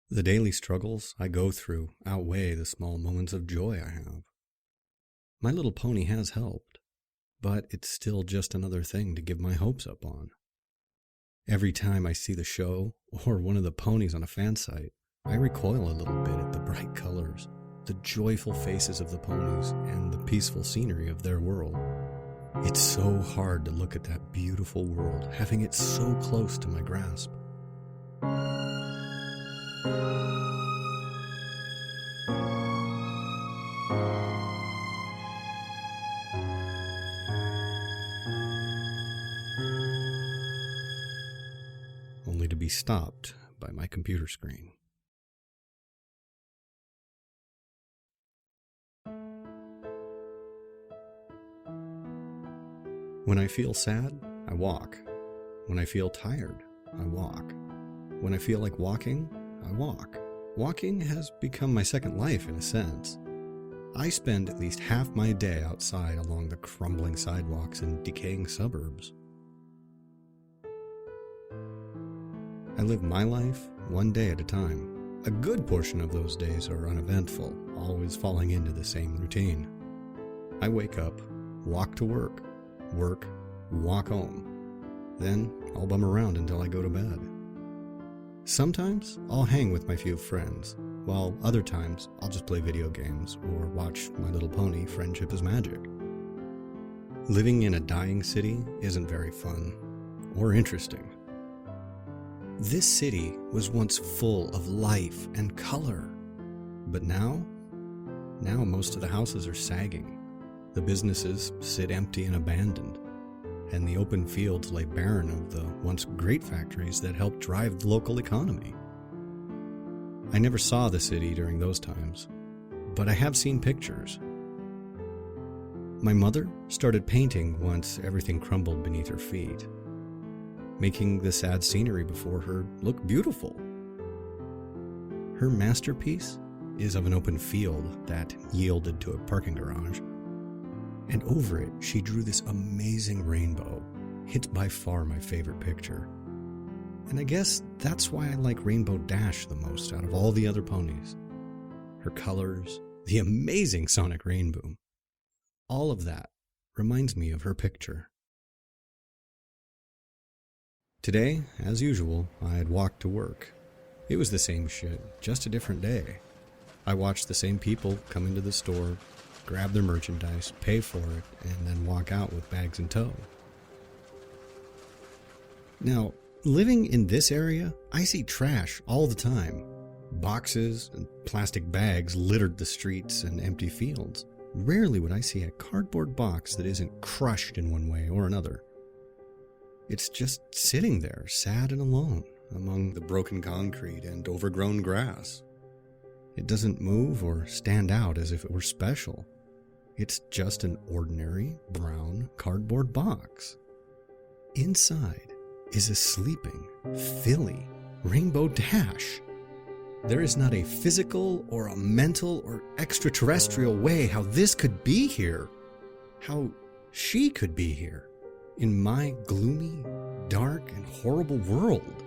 The daily struggles I go through outweigh the small moments of joy I have. My little pony has helped, but it's still just another thing to give my hopes up on. Every time I see the show or one of the ponies on a fan site, I recoil a little bit at the bright colors, the joyful faces of the ponies, and the peaceful scenery of their world. It's so hard to look at that beautiful world, having it so close to my grasp. Only to be stopped by my computer screen. When I feel sad, I walk. When I feel tired, I walk. When I feel like walking, I walk. Walking has become my second life in a sense. I spend at least half my day outside along the crumbling sidewalks and decaying suburbs. I live my life one day at a time. A good portion of those days are uneventful, always falling into the same routine. I wake up, walk to work, walk home. Then I'll bum around until I go to bed. Sometimes I'll hang with my few friends, while other times I'll just play video games or watch My Little Pony: Friendship is Magic. Living in a dying city isn't very fun or interesting. This city was once full of life and color, but now most of the houses are sagging. The businesses sit empty and abandoned, and the open fields lay barren of the once great factories that helped drive the local economy. I never saw the city during those times, but I have seen pictures. My mother started painting once everything crumbled beneath her feet, making the sad scenery before her look beautiful. Her masterpiece is of an open field that yielded to a parking garage, and over it she drew this amazing rainbow. It's by far my favorite picture, and I guess that's why I like Rainbow Dash the most out of all the other ponies. Her colors, the amazing sonic rain boom, all of that reminds me of her picture. Today, as usual, I had walked to work. It was the same shit, just a different day. I watched the same people come into the store, grab their merchandise, pay for it, and then walk out with bags in tow. Now, living in this area, I see trash all the time. Boxes and plastic bags littered the streets and empty fields. Rarely would I see a cardboard box that isn't crushed in one way or another. It's just sitting there, sad and alone, among the broken concrete and overgrown grass. It doesn't move or stand out as if it were special. It's just an ordinary brown cardboard box. Inside is a sleeping, filly Rainbow Dash. There is not a physical or a mental or extraterrestrial way how this could be here, how she could be here, in my gloomy, dark, and horrible world.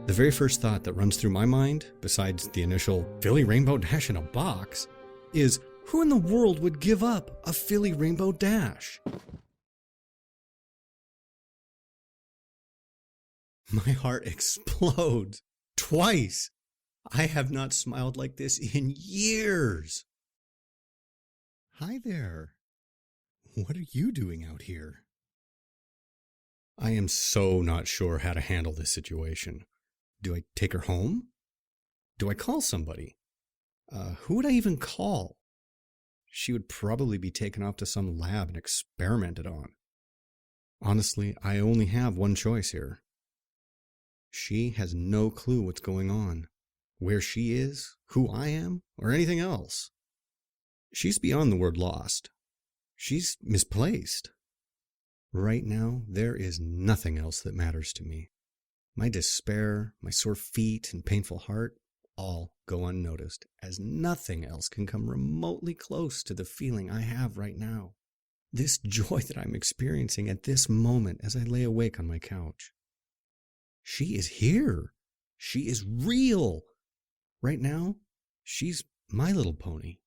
The very first thought that runs through my mind, besides the initial filly Rainbow Dash in a box, is who in the world would give up a filly Rainbow Dash? My heart explodes. Twice. I have not smiled like this in years. Hi there. What are you doing out here? I am so not sure how to handle this situation. Do I take her home? Do I call somebody? Who would I even call? She would probably be taken off to some lab and experimented on. Honestly, I only have one choice here. She has no clue what's going on, where she is, who I am, or anything else. She's beyond the word lost. She's misplaced. Right now, there is nothing else that matters to me. My despair, my sore feet, and painful heart all go unnoticed, as nothing else can come remotely close to the feeling I have right now. This joy that I'm experiencing at this moment as I lay awake on my couch. She is here. She is real. Right now, she's my little pony.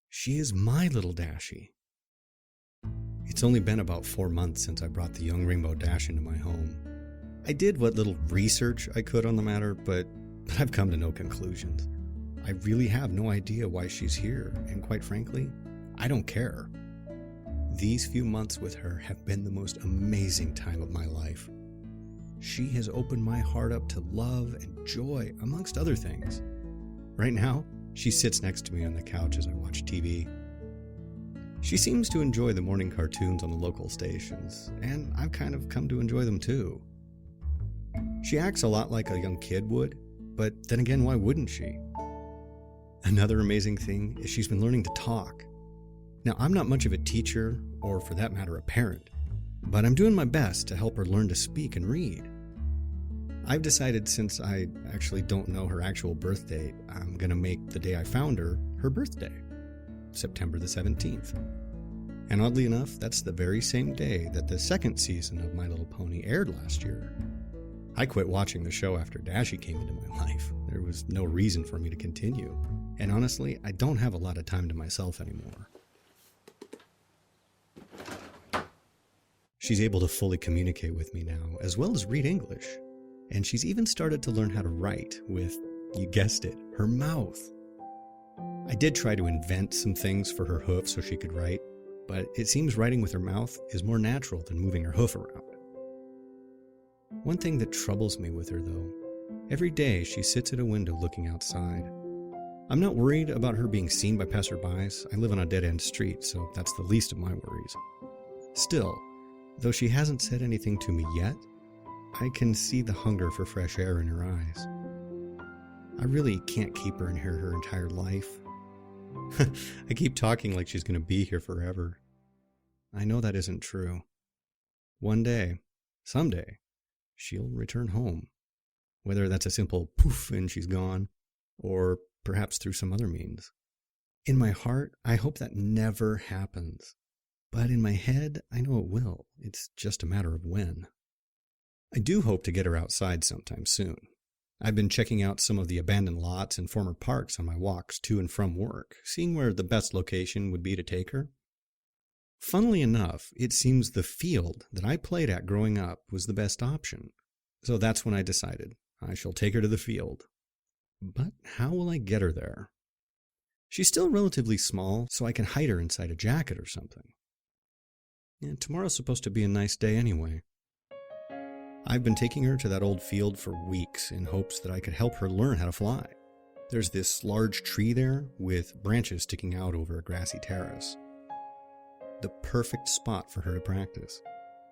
She is my little Dashie. It's only been about 4 months since I brought the young rainbow Dash into my home. I did what little research I could on the matter, but I've come to no conclusions. I really have no idea why she's here, and quite frankly, I don't care. These few months with her have been the most amazing time of my life. She has opened my heart up to love and joy, amongst other things. Right now, she sits next to me on the couch as I watch TV. She seems to enjoy the morning cartoons on the local stations, and I've kind of come to enjoy them too. She acts a lot like a young kid would, but then again, why wouldn't she? Another amazing thing is she's been learning to talk. Now, I'm not much of a teacher, or for that matter, a parent, but I'm doing my best to help her learn to speak and read. I've decided, since I actually don't know her actual birth date, I'm going to make the day I found her her birthday, September the 17th. And oddly enough, that's the very same day that the second season of My Little Pony aired last year. I quit watching the show after Dashie came into my life. There was no reason for me to continue. And honestly, I don't have a lot of time to myself anymore. She's able to fully communicate with me now, as well as read English. And she's even started to learn how to write with, you guessed it, her mouth. I did try to invent some things for her hoof so she could write, but it seems writing with her mouth is more natural than moving her hoof around. One thing that troubles me with her, though, every day she sits at a window looking outside. I'm not worried about her being seen by passerbys. I live on a dead-end street, so that's the least of my worries. Still, though she hasn't said anything to me yet, I can see the hunger for fresh air in her eyes. I really can't keep her in here her entire life. I keep talking like she's going to be here forever. I know that isn't true. One day, someday, she'll return home. Whether that's a simple poof and she's gone, or perhaps through some other means. In my heart, I hope that never happens. But in my head, I know it will. It's just a matter of when. I do hope to get her outside sometime soon. I've been checking out some of the abandoned lots and former parks on my walks to and from work, seeing where the best location would be to take her. Funnily enough, it seems the field that I played at growing up was the best option. So that's when I decided I shall take her to the field. But how will I get her there? She's still relatively small, so I can hide her inside a jacket or something. And tomorrow's supposed to be a nice day anyway. I've been taking her to that old field for weeks in hopes that I could help her learn how to fly. There's this large tree there with branches sticking out over a grassy terrace. The perfect spot for her to practice.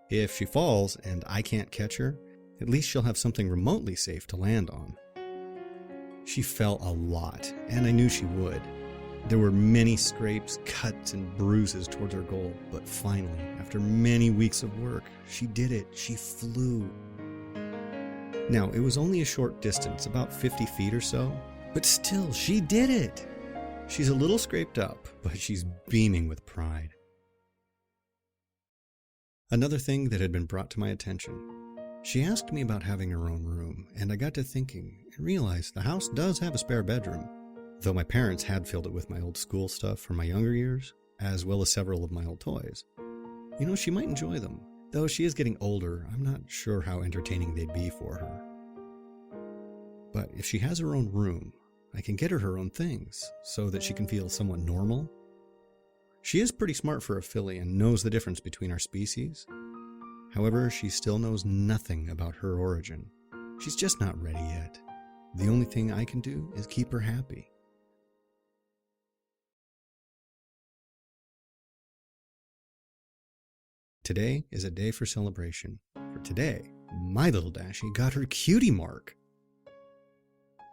If she falls and I can't catch her, at least she'll have something remotely safe to land on. She fell a lot, and I knew she would. There were many scrapes, cuts, and bruises towards her goal, but finally, after many weeks of work, she did it. She flew. Now, it was only a short distance, about 50 feet or so, but still, she did it. She's a little scraped up, but she's beaming with pride. Another thing that had been brought to my attention. She asked me about having her own room, and I got to thinking and realized the house does have a spare bedroom, though my parents had filled it with my old school stuff from my younger years, as well as several of my old toys. You know, she might enjoy them. Though she is getting older, I'm not sure how entertaining they'd be for her. But if she has her own room, I can get her own things, so that she can feel somewhat normal. She is pretty smart for a filly and knows the difference between our species. However, she still knows nothing about her origin. She's just not ready yet. The only thing I can do is keep her happy. Today is a day for celebration. For today, my little Dashie got her cutie mark.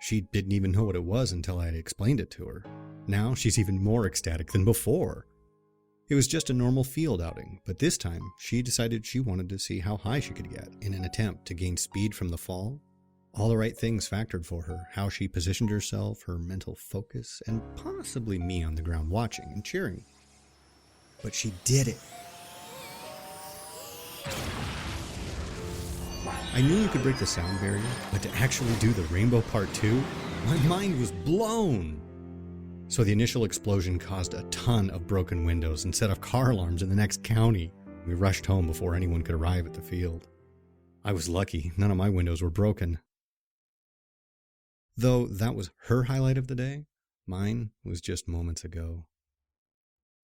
She didn't even know what it was until I had explained it to her. Now she's even more ecstatic than before. It was just a normal field outing, but this time she decided she wanted to see how high she could get in an attempt to gain speed from the fall. All the right things factored for her, how she positioned herself, her mental focus, and possibly me on the ground watching and cheering. But she did it. I knew you could break the sound barrier, but to actually do the Rainbow Part 2, my mind was blown. So the initial explosion caused a ton of broken windows and set off car alarms in the next county. We rushed home before anyone could arrive at the field. I was lucky, none of my windows were broken. Though that was her highlight of the day, mine was just moments ago.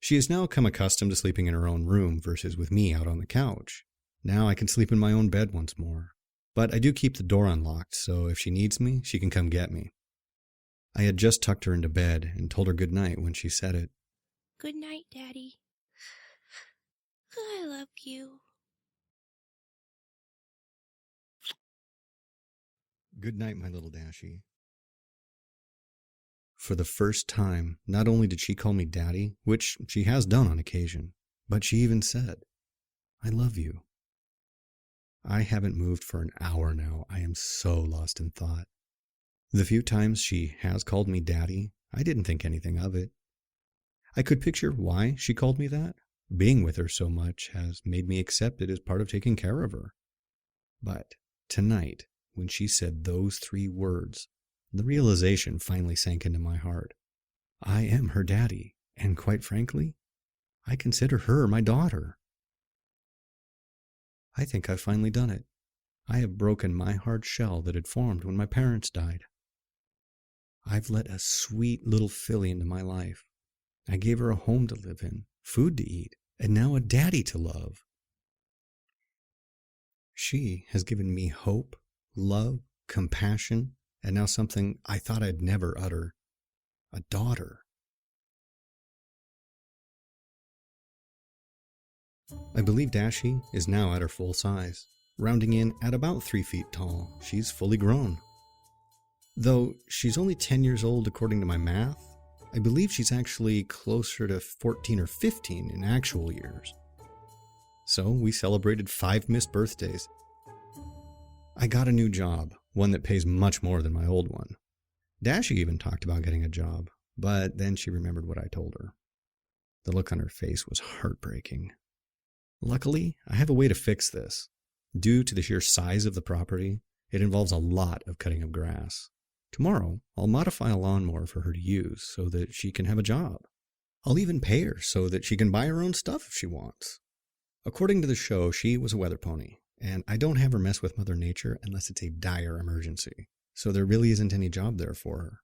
She has now come accustomed to sleeping in her own room versus with me out on the couch. Now I can sleep in my own bed once more. But I do keep the door unlocked, so if she needs me, she can come get me. I had just tucked her into bed and told her good night when she said it. Good night, Daddy. I love you. Good night, my little Dashie. For the first time, not only did she call me Daddy, which she has done on occasion, but she even said, I love you. I haven't moved for an hour now. I am so lost in thought. The few times she has called me Daddy, I didn't think anything of it. I could picture why she called me that. Being with her so much has made me accept it as part of taking care of her. But tonight, when she said those 3 words, the realization finally sank into my heart. I am her daddy, and quite frankly, I consider her my daughter. I think I've finally done it. I have broken my hard shell that had formed when my parents died. I've let a sweet little filly into my life. I gave her a home to live in, food to eat, and now a daddy to love. She has given me hope, love, compassion, and now something I thought I'd never utter, a daughter. I believe Dashie is now at her full size, rounding in at about 3 feet tall. She's fully grown. Though she's only 10 years old according to my math, I believe she's actually closer to 14 or 15 in actual years. So we celebrated 5 missed birthdays. I got a new job, one that pays much more than my old one. Dashie even talked about getting a job, but then she remembered what I told her. The look on her face was heartbreaking. Luckily, I have a way to fix this. Due to the sheer size of the property, it involves a lot of cutting of grass. Tomorrow, I'll modify a lawnmower for her to use so that she can have a job. I'll even pay her so that she can buy her own stuff if she wants. According to the show, she was a weather pony, and I don't have her mess with Mother Nature unless it's a dire emergency, so there really isn't any job there for her.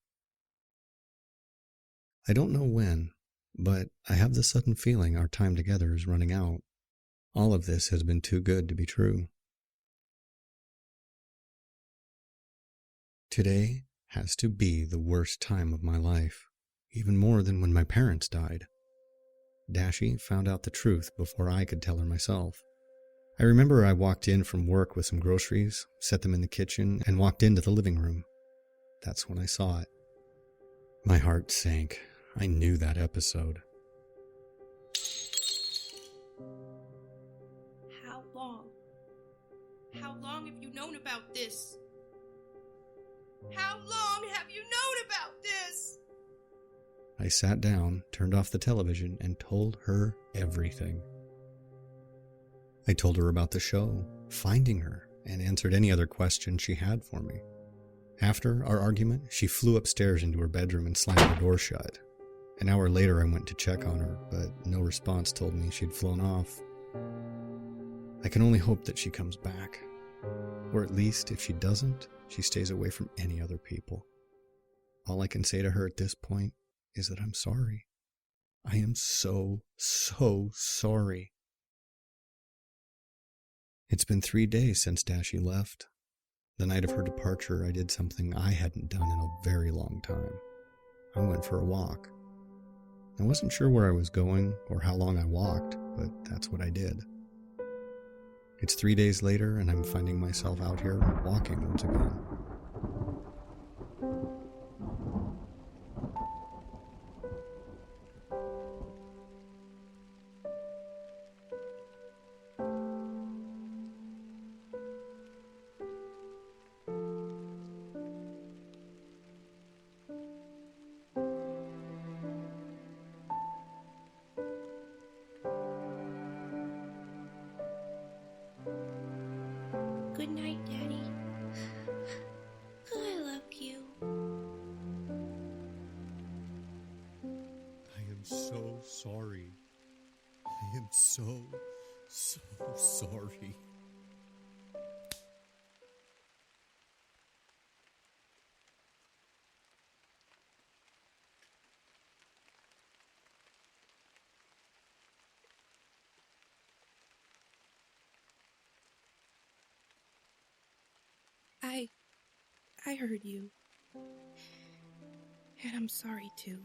I don't know when, but I have the sudden feeling our time together is running out. All of this has been too good to be true. Today has to be the worst time of my life, even more than when my parents died. Dashie found out the truth before I could tell her myself. I remember I walked in from work with some groceries, set them in the kitchen, and walked into the living room. That's when I saw it. My heart sank. I knew that episode. How long? How long have you known about this? How long have you known about this? I sat down, turned off the television, and told her everything. I told her about the show, finding her, and answered any other questions she had for me. After our argument, she flew upstairs into her bedroom and slammed the door shut. An hour later, I went to check on her, but no response told me she'd flown off. I can only hope that she comes back. Or at least, if she doesn't, she stays away from any other people. All I can say to her at this point is that I'm sorry. I am so sorry. It's been 3 days since Dashie left. The night of her departure, I did something I hadn't done in a very long time. I went for a walk. I wasn't sure where I was going or how long I walked, but that's what I did. It's 3 days later, and I'm finding myself out here walking once again. Good night, Daddy. I love you. I am so sorry. I am so sorry. I heard you. And I'm sorry too.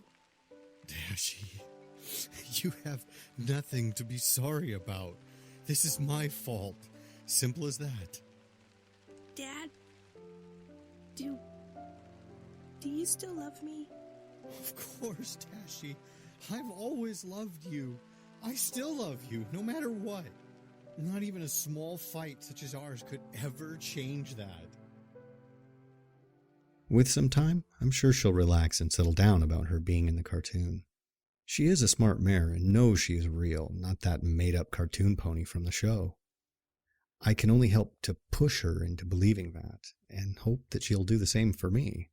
Dashie, you have nothing to be sorry about. This is my fault. Simple as that. Dad, do you still love me? Of course, Dashie. I've always loved you. I still love you, no matter what. Not even a small fight such as ours could ever change that. With some time, I'm sure she'll relax and settle down about her being in the cartoon. She is a smart mare and knows she is real, not that made-up cartoon pony from the show. I can only help to push her into believing that, and hope that she'll do the same for me.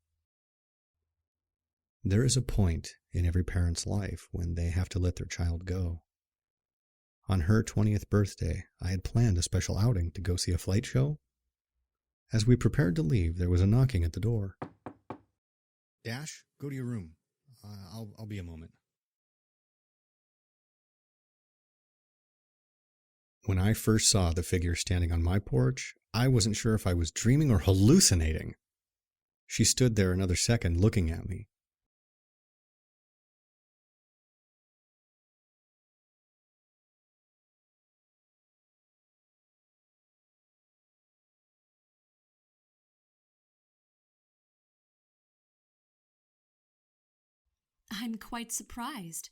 There is a point in every parent's life when they have to let their child go. On her 20th birthday, I had planned a special outing to go see a flight show. As we prepared to leave, there was a knocking at the door. Dash, go to your room. I'll be a moment. When I first saw the figure standing on my porch, I wasn't sure if I was dreaming or hallucinating. She stood there another second looking at me. I'm quite surprised.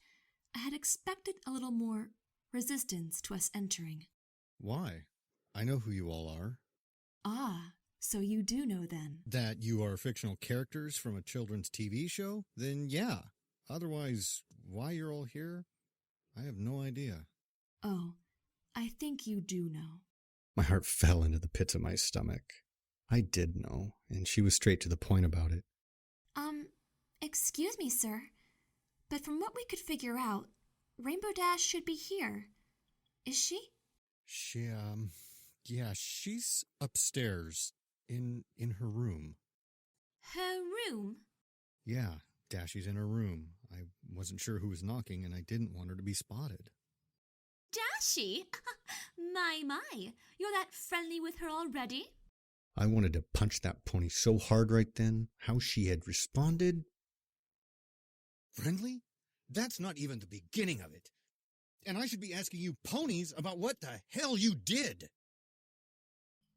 I had expected a little more resistance to us entering. Why? I know who you all are. Ah, so you do know then. That you are fictional characters from a children's TV show? Then yeah. Otherwise, why you're all here? I have no idea. Oh, I think you do know. My heart fell into the pits of my stomach. I did know, and she was straight to the point about it. Excuse me, sir, but from what we could figure out, Rainbow Dash should be here. Is she? Yeah, she's upstairs, in her room. Her room? Yeah, Dashie's in her room. I wasn't sure who was knocking, and I didn't want her to be spotted. Dashie? My, you're that friendly with her already? I wanted to punch that pony so hard right then. How she had responded. Friendly? That's not even the beginning of it. And I should be asking you ponies about what the hell you did.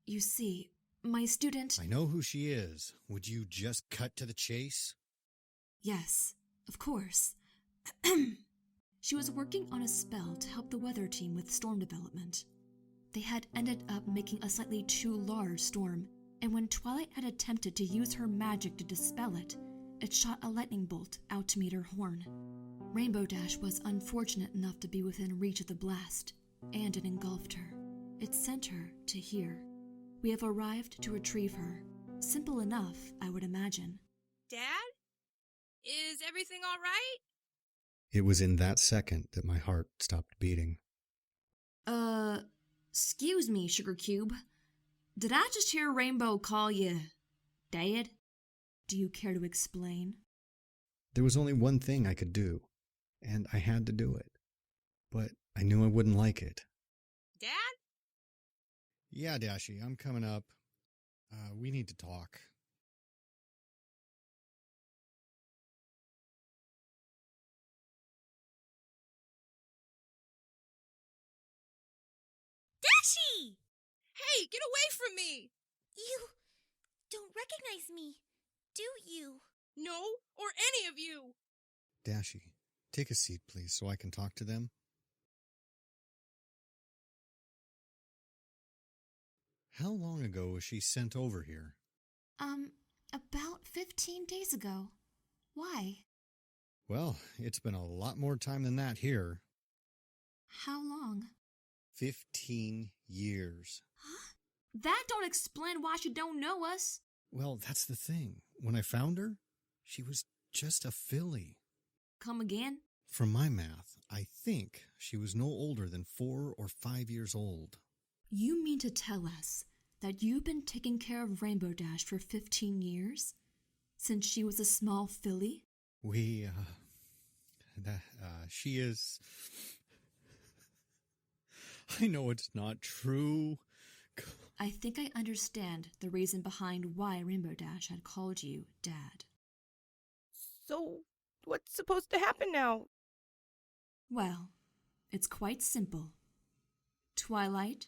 You see, my student... I know who she is. Would you just cut to the chase? Yes, of course. She was working on a spell to help the weather team with storm development. They had ended up making a slightly too large storm, and when Twilight had attempted to use her magic to dispel it, it shot a lightning bolt out to meet her horn. Rainbow Dash was unfortunate enough to be within reach of the blast, and it engulfed her. It sent her to here. We have arrived to retrieve her. Simple enough, I would imagine. Dad? Is everything all right? It was in that second that my heart stopped beating. Excuse me, Sugar Cube. Did I just hear Rainbow call you Dad? Do you care to explain? There was only one thing I could do, and I had to do it. But I knew I wouldn't like it. Dad? Yeah, Dashie, I'm coming up. We need to talk. Dashie! Hey, get away from me! You don't recognize me, do you? No, or any of you! Dashie, take a seat, please, so I can talk to them. How long ago was she sent over here? About 15 days ago. Why? Well, it's been a lot more time than that here. How long? 15 years. Huh? That don't explain why she don't know us. Well, that's the thing. When I found her, she was just a filly. Come again? From my math, I think she was no older than 4 or 5 years old. You mean to tell us that you've been taking care of Rainbow Dash for 15 years? Since she was a small filly? She is... I know it's not true. I think I understand the reason behind why Rainbow Dash had called you Dad. So, what's supposed to happen now? Well, it's quite simple. Twilight,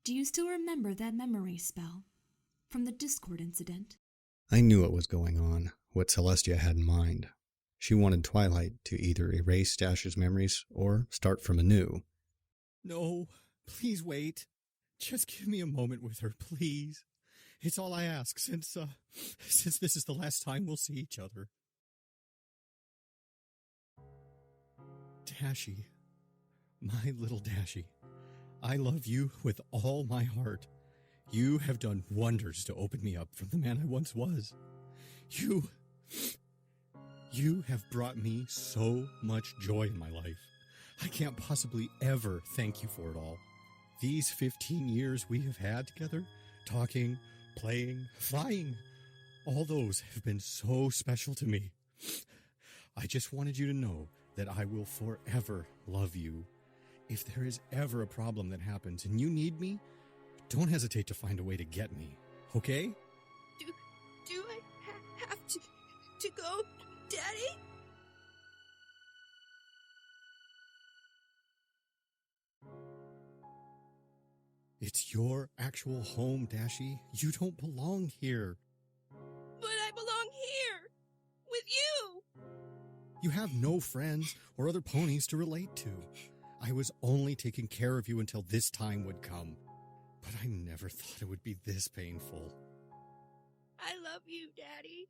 do you still remember that memory spell from the Discord incident? I knew what was going on, what Celestia had in mind. She wanted Twilight to either erase Dash's memories or start from anew. No, please wait. Just give me a moment with her, please. It's all I ask since this is the last time we'll see each other. Dashie, my little Dashie, I love you with all my heart. You have done wonders to open me up from the man I once was. You have brought me so much joy in my life. I can't possibly ever thank you for it all. These 15 years we have had together, talking, playing, flying, all those have been so special to me. I just wanted you to know that I will forever love you. If there is ever a problem that happens and you need me, don't hesitate to find a way to get me, okay? Do I have to go, Daddy? It's your actual home, Dashie. You don't belong here. But I belong here, with you. You have no friends or other ponies to relate to. I was only taking care of you until this time would come. But I never thought it would be this painful. I love you, Daddy.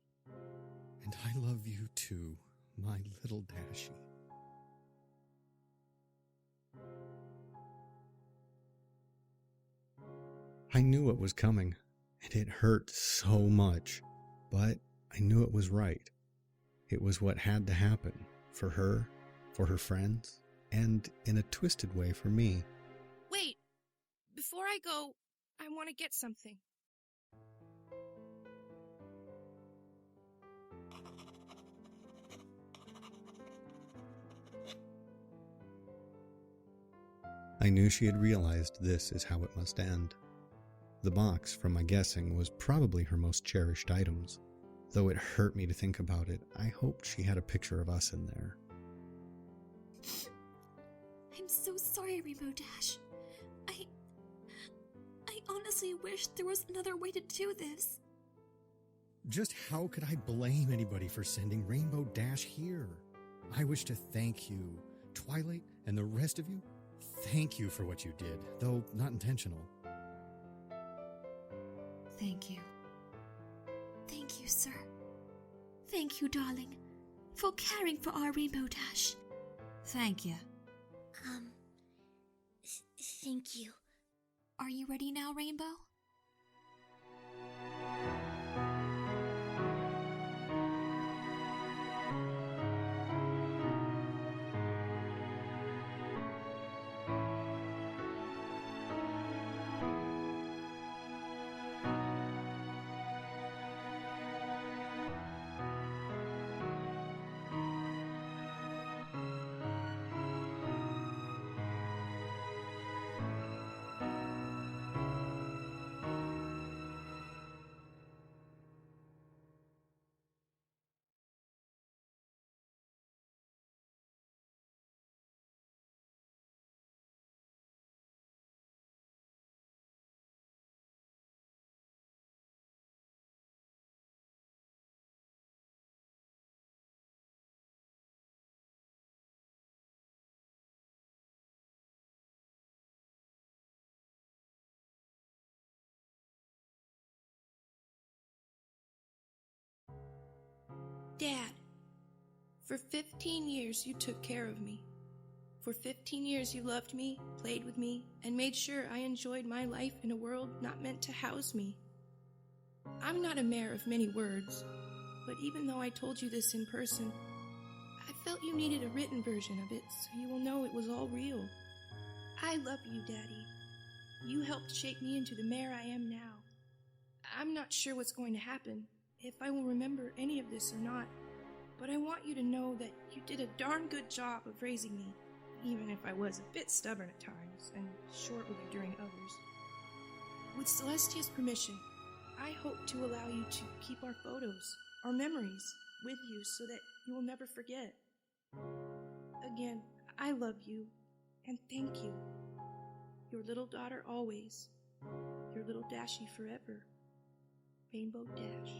And I love you too, my little Dashie. I knew what was coming, and it hurt so much, but I knew it was right. It was what had to happen for her, for her friends, and in a twisted way for me. Wait, before I go, I want to get something. I knew she had realized this is how it must end. The box, from my guessing, was probably her most cherished items. Though it hurt me to think about it, I hoped she had a picture of us in there. I'm so sorry, Rainbow Dash. I honestly wish there was another way to do this. Just how could I blame anybody for sending Rainbow Dash here? I wish to thank you, Twilight, and the rest of you. Thank you for what you did, though not intentional. Thank you. Thank you, sir. Thank you, darling, for caring for our Rainbow Dash. Thank you. Thank you. Are you ready now, Rainbow? Dad, for 15 years you took care of me. For 15 years you loved me, played with me, and made sure I enjoyed my life in a world not meant to house me. I'm not a mare of many words, but even though I told you this in person, I felt you needed a written version of it so you will know it was all real. I love you, Daddy. You helped shape me into the mare I am now. I'm not sure what's going to happen, if I will remember any of this or not, but I want you to know that you did a darn good job of raising me, even if I was a bit stubborn at times and short with you during others. With Celestia's permission, I hope to allow you to keep our photos, our memories, with you so that you will never forget. Again, I love you, and thank you. Your little daughter always. Your little Dashie forever. Rainbow Dash.